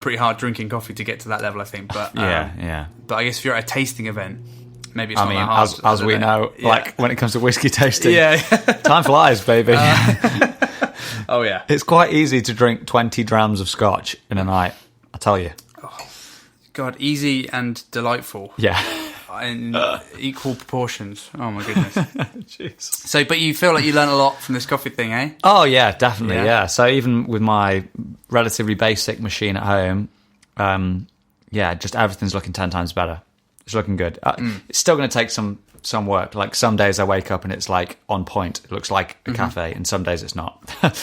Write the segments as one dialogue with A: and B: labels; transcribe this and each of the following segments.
A: pretty hard drinking coffee to get to that level, I think. But
B: yeah.
A: But I guess if you're at a tasting event, maybe it's not that hard.
B: As we know, like when it comes to whiskey tasting, time flies, baby.
A: Oh yeah,
B: it's quite easy to drink 20 drams of scotch in a night. I tell you.
A: Oh, God, easy and delightful.
B: Yeah.
A: In equal proportions. Oh my goodness.
B: Jeez.
A: So, but you feel like you learned a lot from this coffee thing, eh?
B: Oh yeah, definitely. Yeah. So even with my relatively basic machine at home, just everything's looking 10 times better. It's looking good. It's still going to take some work. Like some days I wake up and it's like on point. It looks like a cafe, and some days it's not. But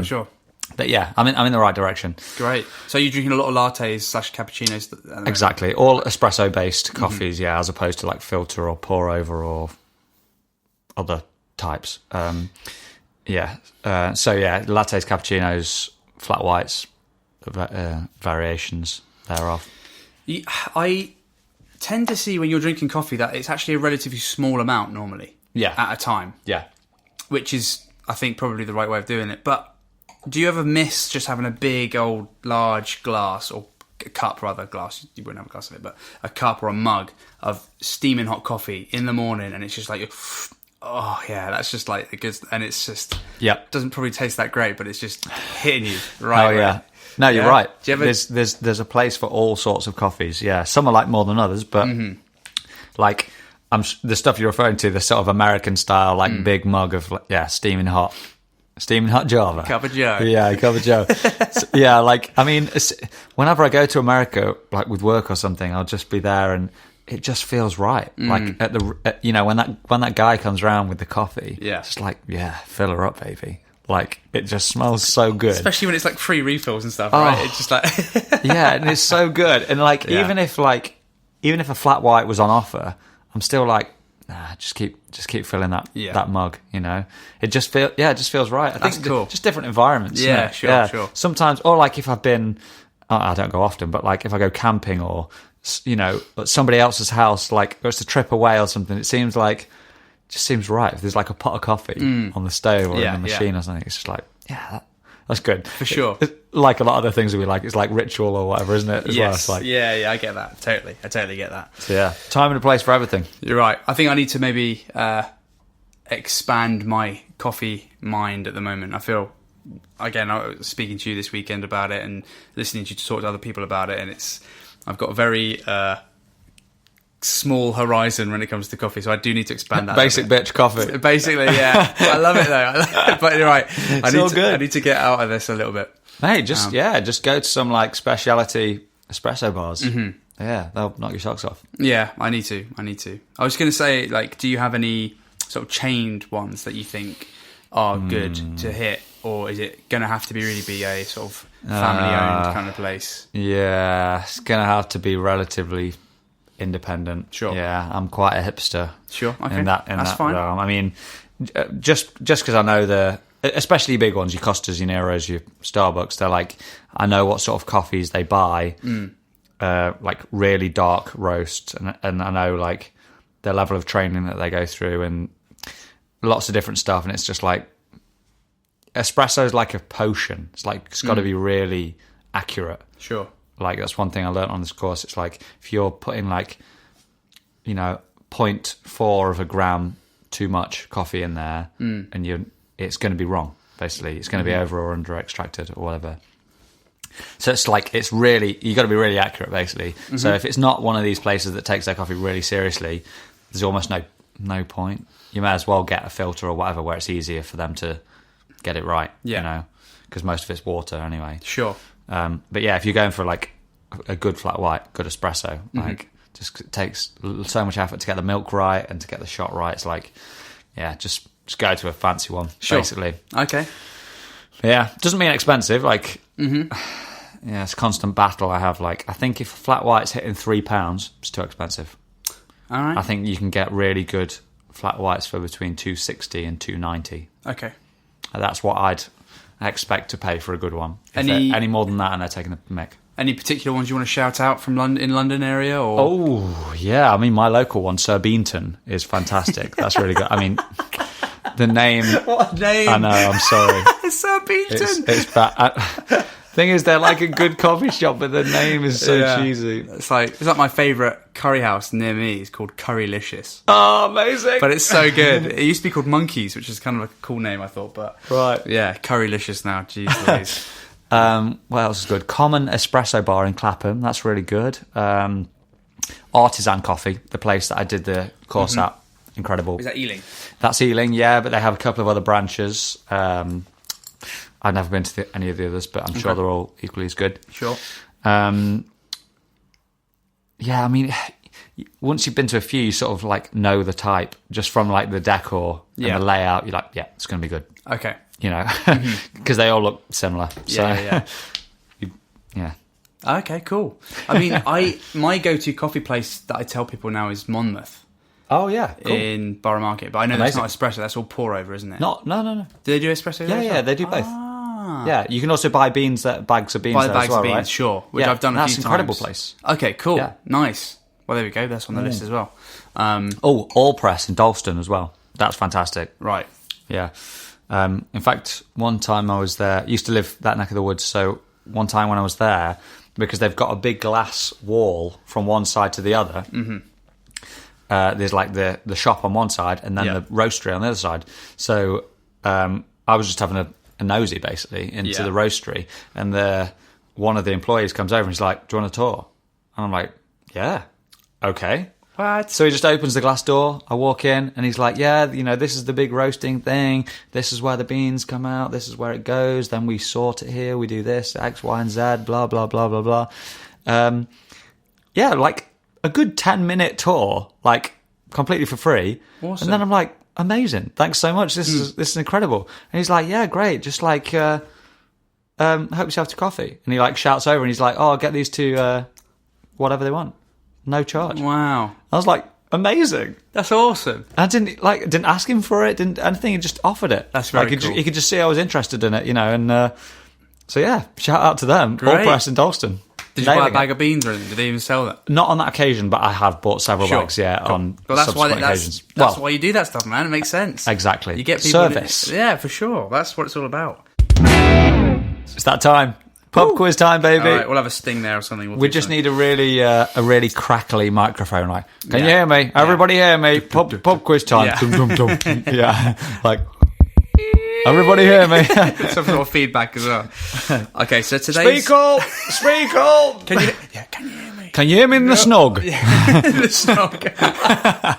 A: sure.
B: But yeah, I'm in the right direction.
A: Great. So you're drinking a lot of lattes / cappuccinos?
B: Exactly. All espresso-based coffees, as opposed to like filter or pour over or other types. So lattes, cappuccinos, flat whites, variations thereof.
A: I tend to see when you're drinking coffee that it's actually a relatively small amount normally.
B: Yeah.
A: At a time.
B: Yeah.
A: Which is, I think, probably the right way of doing it. But do you ever miss just having a big old large glass, or a cup rather, glass, you wouldn't have a glass of it, but a cup or a mug of steaming hot coffee in the morning, and it's just like, oh yeah, that's just like a good, and it's just, doesn't probably taste that great, but it's just hitting you right.
B: Oh yeah. No, you're right.
A: Do you ever...
B: There's a place for all sorts of coffees. Yeah, some are like more than others, but like the stuff you're referring to, the sort of American style, like big mug of steaming hot Java.
A: Cup of Joe.
B: Yeah, cup of Joe. Whenever I go to America, like with work or something, I'll just be there and it just feels right. Like when that guy comes around with the coffee, just like, fill her up, baby. Like, it just smells so good.
A: Especially when it's like free refills and stuff, right? It's just like...
B: yeah, and it's so good. And like, even if a flat white was on offer, I'm still like, nah, just keep filling that mug, you know? It just feels right. I
A: That's
B: think
A: cool.
B: Just different environments.
A: Yeah, sure.
B: Sometimes, or like if I've been, I don't go often, but like if I go camping or, at somebody else's house, like it's a trip away or something, it seems right. If there's like a pot of coffee on the stove or in the machine or something, it's just like, that's good.
A: For sure.
B: Like a lot of other things we like, it's like ritual or whatever, isn't it?
A: Yes.
B: Well, it's like,
A: yeah, I get that. Totally. I totally get that.
B: So yeah, time and a place for everything.
A: You're right. I think I need to maybe expand my coffee mind at the moment. I feel, again, I was speaking to you this weekend about it and listening to you talk to other people about it, and I've got a very... small horizon when it comes to coffee, so I do need to expand that.
B: Basic bitch coffee.
A: Basically, yeah. I love it though. But you're right. I need to get out of this a little bit.
B: Hey, just go to some like specialty espresso bars. Yeah, they'll knock your socks off.
A: Yeah, I need to. I was going to say, like, do you have any sort of chained ones that you think are good to hit, or is it going to have to be a sort of family-owned kind of place?
B: Yeah, it's going to have to be relatively independent.
A: Sure.
B: Yeah, I'm quite a hipster.
A: Sure. Okay.
B: In that fine. Realm. I mean, just because I know especially big ones, your Costas, your Neros, your Starbucks, they're like, I know what sort of coffees they buy, like really dark roasts, and I know like the level of training that they go through and lots of different stuff, and it's just like espresso is like a potion. It's got to be really accurate.
A: Sure.
B: Like, that's one thing I learned on this course. It's like, if you're putting like, 0.4 of a gram too much coffee in there, and it's going to be wrong, basically. It's going to be over or under extracted or whatever. So it's like, you got to be really accurate, basically. So if it's not one of these places that takes their coffee really seriously, there's almost no point. You may as well get a filter or whatever where it's easier for them to get it right, because most of it's water anyway.
A: Sure.
B: But yeah, if you're going for like a good flat white, good espresso, like just it takes so much effort to get the milk right and to get the shot right. It's like, just go to a fancy one, basically.
A: Okay.
B: Yeah, doesn't mean expensive. Like, it's a constant battle I have. Like, I think if a flat white's hitting £3, it's too expensive.
A: All right.
B: I think you can get really good flat whites for between £2.60 and £2.90.
A: Okay.
B: That's what I'd expect to pay for a good one. Any more than that, and they're taking the mick. Any
A: particular ones you want to shout out from London area? Or?
B: Oh, yeah. I mean, my local one, Sir Beanton, is fantastic. That's really good. I mean, the name...
A: What a name!
B: I know, I'm sorry.
A: Sir Beanton!
B: It's bad. Thing is, they're like a good coffee shop, but the name is so cheesy.
A: It's like my favourite curry house near me. It's called Currylicious.
B: Oh, amazing!
A: But it's so good. It used to be called Monkeys, which is kind of a cool name, I thought. But
B: right,
A: yeah, Currylicious now. Jeez Louise.
B: What else is good? Common Espresso Bar in Clapham. That's really good. Artisan Coffee, the place that I did the course at. Incredible.
A: Is that Ealing?
B: That's Ealing, yeah, but they have a couple of other branches. I've never been to any of the others, but I'm sure they're all equally as good.
A: Sure.
B: Yeah, I mean, once you've been to a few, you sort of like know the type just from like the decor and the layout. You're like, yeah, it's going to be good.
A: Okay.
B: You know, because they all look similar. So, yeah.
A: Okay, cool. I mean, my go-to coffee place that I tell people now is Monmouth.
B: Oh yeah, cool.
A: In Borough Market, but I know that's not espresso. That's all pour over, isn't it?
B: No.
A: Do they do espresso?
B: Yeah, they do both. Yeah, you can also buy bags of beans.
A: Buy
B: there
A: bags
B: as well,
A: of beans,
B: right?
A: sure. Which I've done a few times.
B: That's an incredible place.
A: Okay, cool,
B: Yeah.
A: nice. Well, there we go. That's on the list as well.
B: All Press in Dalston as well. That's fantastic.
A: Right.
B: Yeah. In fact, one time I was there. I used to live that neck of the woods, so one time when I was there, because they've got a big glass wall from one side to the other. There's like the shop on one side and then the roastery on the other side. So I was just having a nosy basically into the roastery, and one of the employees comes over and he's like, "Do you want a tour?" And I'm like, "Yeah, okay."
A: What?
B: So he just opens the glass door. I walk in and he's like, "Yeah, this is the big roasting thing. This is where the beans come out. This is where it goes. Then we sort it here. We do this X, Y, and Z. Blah blah blah blah blah." Yeah, like a good 10-minute tour, like completely for free.
A: Awesome.
B: And then I'm like, amazing, thanks so much. This is incredible. And he's like, yeah, great. Just like, hope yourself to coffee. And he like shouts over and he's like, oh, I'll get these to whatever they want, no charge.
A: Wow.
B: I was like, amazing.
A: That's awesome.
B: I didn't ask him for it. Didn't anything. He just offered it.
A: That's very cool.
B: He could just see I was interested in it, and so yeah, shout out to them.
A: Great.
B: All Press in Dalston.
A: Did you buy a bag of beans or anything? Did they even sell that?
B: Not on that occasion, but I have bought several bags, cool. on subsequent occasions.
A: That's why you do that stuff, man. It makes sense.
B: Exactly.
A: You get people
B: service.
A: Yeah, for sure. That's what it's all about.
B: It's that time. Pub quiz time, baby.
A: All right, we'll have a sting there or something.
B: We just need a really crackly microphone. Like, can you hear me? Everybody hear me? Pub quiz time.
A: Yeah.
B: Dum, dum, dum. Yeah. Like, everybody hear me?
A: Some sort of feedback as well. Okay, so today's...
B: Speak up!
A: Can you hear me?
B: Can you hear me in the snog?
A: The snog.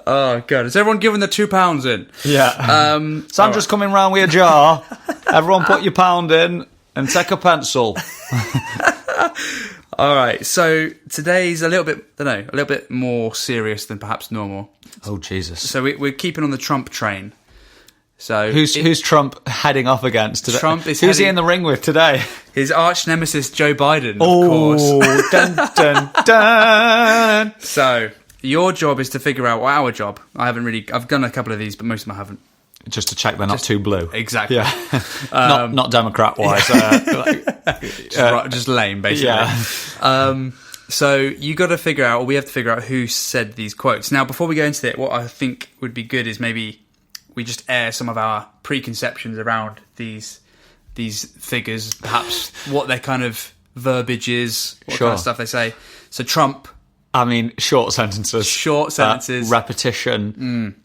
A: Oh, God. Has everyone given the £2 in?
B: Yeah. Sandra's coming round with a jar. Everyone put your £1 in and take a pencil.
A: All right, so today's a little bit more serious than perhaps normal.
B: Oh, Jesus.
A: So we're keeping on the Trump train. So
B: who's Trump heading off against today? Who's he in the ring with today?
A: His arch nemesis Joe Biden, of course.
B: Oh, dun dun dun.
A: So your job is to figure out our job. I've done a couple of these, but most of them I haven't.
B: Just to check they're not too blue.
A: Exactly.
B: Yeah. Not Democrat wise.
A: Just lame, basically.
B: Yeah.
A: So you got to figure out, or we have to figure out who said these quotes. Now, before we go into it, what I think would be good is maybe we just air some of our preconceptions around these figures, perhaps what their kind of verbiage is, what kind of stuff they say. So Trump.
B: I mean, short sentences. Repetition.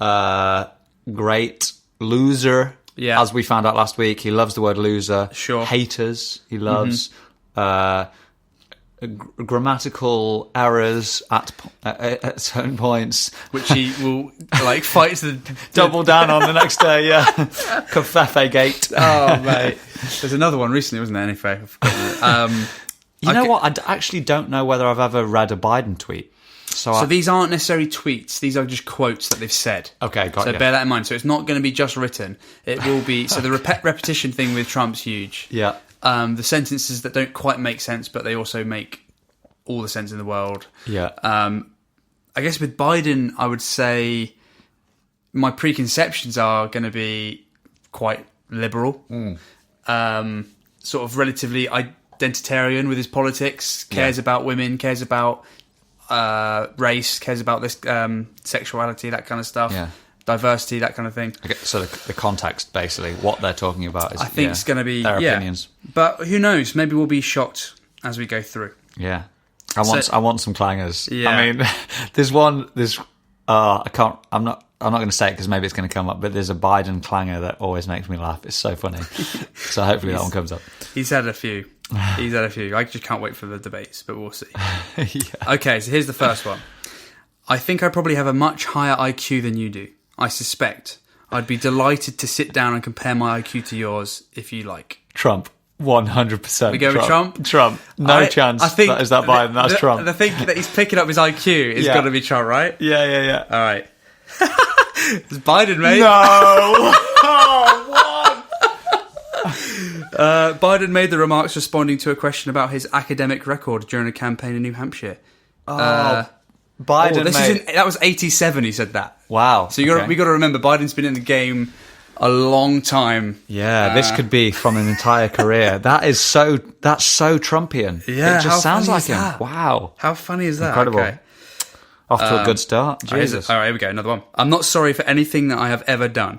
B: Great. Loser.
A: Yeah.
B: As we found out last week, he loves the word loser.
A: Sure.
B: Haters. He loves. Grammatical errors at certain points,
A: which he will fight to
B: double down on the next day. Yeah, Covfefe gate.
A: Oh mate, there's another one recently, wasn't there? Anyway,
B: you know what? I actually don't know whether I've ever read a Biden tweet. So
A: these aren't necessarily tweets; these are just quotes that they've said.
B: Okay, got
A: so
B: you.
A: Bear that in mind. So it's not going to be just written; it will be. So the repetition thing with Trump's huge.
B: Yeah.
A: The sentences that don't quite make sense, but they also make all the sense in the world.
B: Yeah.
A: I guess with Biden, I would say my preconceptions are going to be quite liberal. Sort of relatively identitarian with his politics, cares about women, cares about race, cares about this sexuality, that kind of stuff.
B: Yeah.
A: diversity, that kind of thing.
B: Okay, so the context, basically, what they're talking about is,
A: I think it's going to be
B: their opinions.
A: But who knows? Maybe we'll be shocked as we go through.
B: Yeah, I want some clangers.
A: Yeah.
B: I mean, there's one. I can't. I'm not going to say it because maybe it's going to come up. But there's a Biden clanger that always makes me laugh. It's so funny. So hopefully that one comes up.
A: He's had a few. I just can't wait for the debates, but we'll see. Okay, so here's the first one. I think I probably have a much higher IQ than you do. I suspect. I'd be delighted to sit down and compare my IQ to yours if you like.
B: Trump. 100%.
A: We go with Trump?
B: Trump. No chance. I think that Biden. That's Trump.
A: The thing that he's picking up his IQ is got to be Trump, right?
B: Yeah.
A: All right. It's Biden, mate.
B: No.
A: Biden made the remarks responding to a question about his academic record during a campaign in New Hampshire.
B: Biden.
A: That was 87. He said that.
B: Wow.
A: So we got to remember, Biden's been in the game a long time.
B: Yeah, this could be from an entire career. That's so Trumpian.
A: Yeah,
B: it just sounds like him.
A: That?
B: Wow.
A: How funny is that?
B: Incredible.
A: Okay.
B: Off to a good start. Jesus.
A: All right, here we go. Another one. I'm not sorry for anything that I have ever done.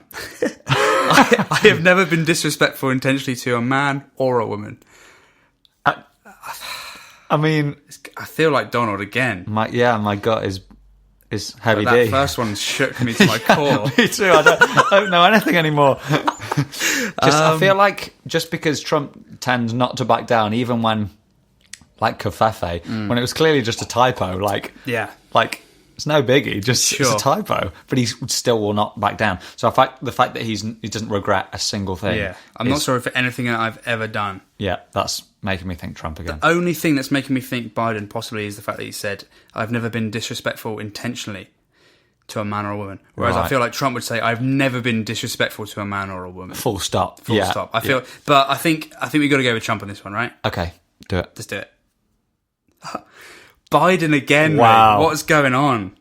A: I have never been disrespectful intentionally to a man or a woman.
B: I mean,
A: I feel like Donald again.
B: My gut is heavy
A: But
B: D.
A: that first one shook me to my core.
B: Me too. I don't know anything anymore. I feel like just because Trump tends not to back down, even when, like Covfefe, when it was clearly just a typo, it's no biggie, just it's a typo. But he still will not back down. So the fact that he doesn't regret a single thing.
A: Yeah, I'm not sorry for anything that I've ever done.
B: Yeah, that's making me think Trump again.
A: The only thing that's making me think Biden possibly is the fact that he said, I've never been disrespectful intentionally to a man or a woman. Whereas I feel like Trump would say, I've never been disrespectful to a man or a woman.
B: Full stop.
A: Full stop. But I think we got to go with Trump on this one, right?
B: Okay, do it.
A: Let's do it. Biden again,
B: wow.
A: Mate. What's going on?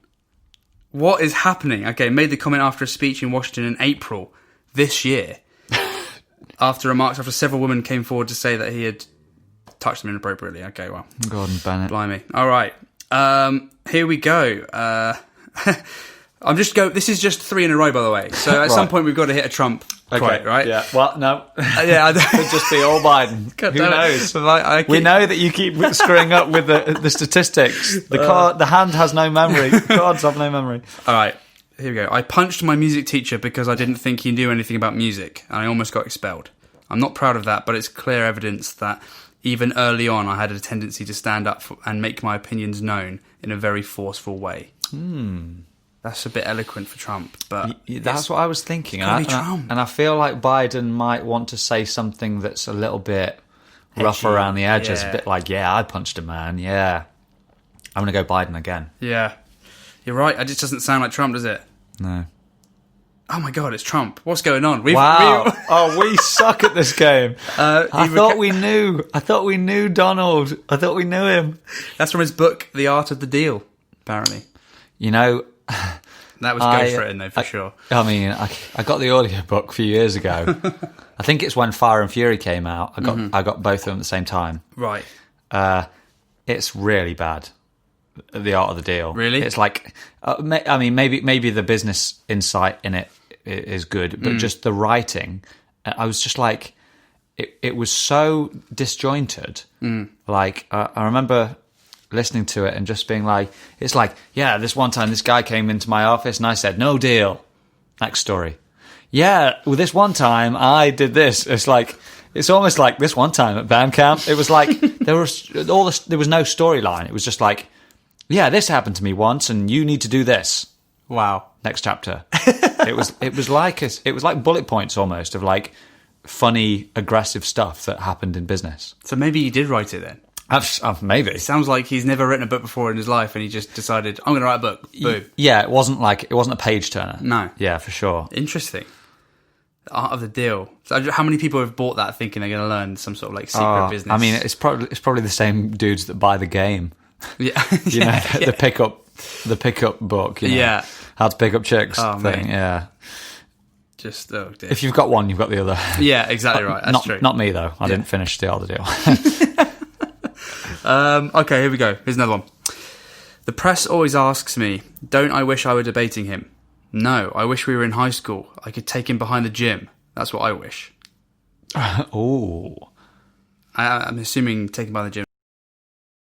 A: What is happening? Okay, made the comment after a speech in Washington in April this year. After several women came forward to say that he had touched them inappropriately. Okay, well.
B: Gordon Bennett.
A: Blimey. All right. Here we go. This is just 3 in a row, by the way. So at some point we've got to hit a Trump quote, right?
B: Yeah. Well, no.
A: It
B: could just be all Biden. Who knows? We know that you keep screwing up with the statistics. The hand has no memory. The cards have no memory.
A: All right. Here we go. I punched my music teacher because I didn't think he knew anything about music, and I almost got expelled. I'm not proud of that, but it's clear evidence that even early on I had a tendency to stand up and make my opinions known in a very forceful way. That's a bit eloquent for Trump, but
B: that's what I was thinking.
A: Trump.
B: And I feel like Biden might want to say something that's a little bit rough around the edges, a bit like, I punched a man, I'm going to go Biden again. Yeah.
A: You're right, it just doesn't sound like Trump, does it?
B: No.
A: Oh my God, it's Trump. What's going on?
B: We suck at this game. I thought we knew Donald. I thought we knew him.
A: That's from his book, The Art of the Deal, apparently.
B: You know...
A: That was ghostwritten, though, for sure.
B: I mean, I got the audiobook a few years ago. I think it's when Fire and Fury came out. I got both of them at the same time.
A: Right.
B: It's really bad. The Art of the Deal.
A: Really?
B: It's like, I mean, maybe the business insight in it is good, but just the writing, I was just like, it was so disjointed. Like, I remember listening to it and just being like, it's like, this one time this guy came into my office and I said, no deal. Next story. Well, this one time I did this. It's like, it's almost like this one time at band camp. It was like, there was no storyline. It was just like, this happened to me once and you need to do this.
A: Wow.
B: Next chapter. It was like bullet points almost of like funny, aggressive stuff that happened in business.
A: So maybe you did write it then?
B: Maybe.
A: It sounds like he's never written a book before in his life and he just decided, I'm going to write a book. Boom.
B: Yeah, it wasn't a page turner.
A: No.
B: Yeah, for sure.
A: Interesting. The Art of the Deal. So how many people have bought that thinking they're going to learn some sort of like secret business?
B: I mean, it's probably the same dudes that buy the game.
A: Yeah.
B: The pickup book. How to pick up chicks thing. Man. Yeah.
A: Just, oh dear.
B: If you've got one, you've got the other.
A: Yeah, exactly right. That's true.
B: Not me though. I didn't finish the other deal.
A: Okay, here we go. Here's another one. The press always asks me, don't I wish I were debating him? No, I wish we were in high school. I could take him behind the gym. That's what I wish.
B: Oh.
A: I'm assuming taking by the gym